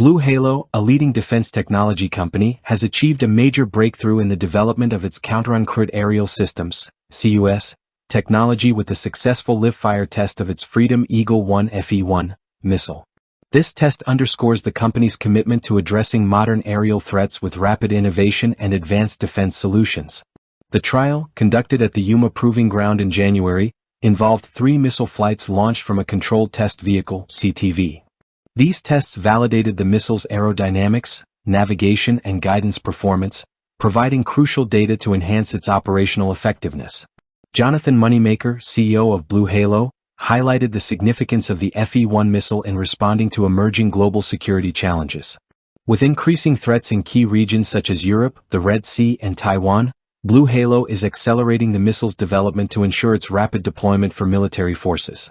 BlueHalo, a leading defense technology company, has achieved a major breakthrough in the development of its counter-uncrewed aerial systems, C-UAS, technology with the successful live-fire test of its Freedom Eagle-1 FE-1 missile. This test underscores the company's commitment to addressing modern aerial threats with rapid innovation and advanced defense solutions. The trial, conducted at the Yuma Proving Ground in January, involved 3 missile flights launched from a controlled test vehicle, CTV. These tests validated the missile's aerodynamics, navigation and guidance performance, providing crucial data to enhance its operational effectiveness. Jonathan Moneymaker, CEO of BlueHalo, highlighted the significance of the FE-1 missile in responding to emerging global security challenges. With increasing threats in key regions such as Europe, the Red Sea and Taiwan, BlueHalo is accelerating the missile's development to ensure its rapid deployment for military forces.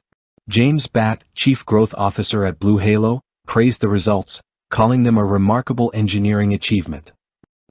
James Batt, Chief Growth Officer at BlueHalo, praised the results, calling them a remarkable engineering achievement.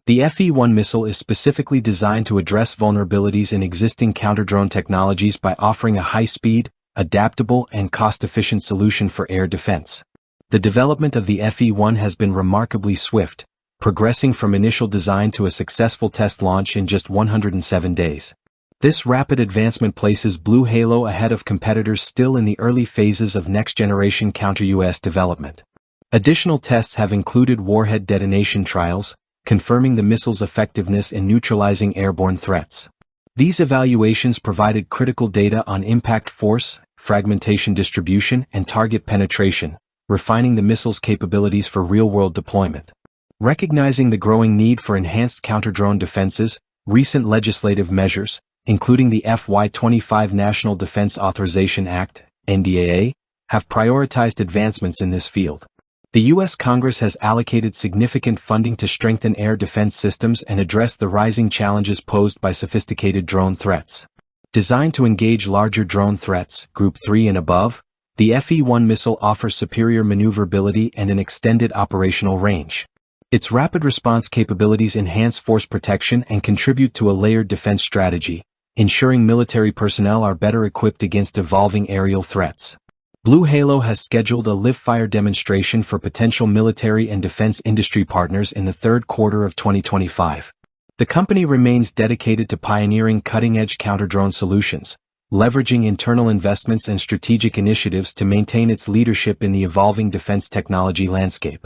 The FE-1 missile is specifically designed to address vulnerabilities in existing counter-drone technologies by offering a high-speed, adaptable and cost-efficient solution for air defense. The development of the FE-1 has been remarkably swift, progressing from initial design to a successful test launch in just 107 days. This rapid advancement places BlueHalo ahead of competitors still in the early phases of next-generation counter-UAS development. Additional tests have included warhead detonation trials, confirming the missile's effectiveness in neutralizing airborne threats. These evaluations provided critical data on impact force, fragmentation distribution, and target penetration, refining the missile's capabilities for real-world deployment. Recognizing the growing need for enhanced counter-drone defenses, recent legislative measures, including the FY25 National Defense Authorization Act, NDAA, have prioritized advancements in this field. The U.S. Congress has allocated significant funding to strengthen air defense systems and address the rising challenges posed by sophisticated drone threats. Designed to engage larger drone threats, Group 3 and above, the FE-1 missile offers superior maneuverability and an extended operational range. Its rapid response capabilities enhance force protection and contribute to a layered defense strategy, ensuring military personnel are better equipped against evolving aerial threats. BlueHalo has scheduled a live-fire demonstration for potential military and defense industry partners in the third quarter of 2025. The company remains dedicated to pioneering cutting-edge counter-drone solutions, leveraging internal investments and strategic initiatives to maintain its leadership in the evolving defense technology landscape.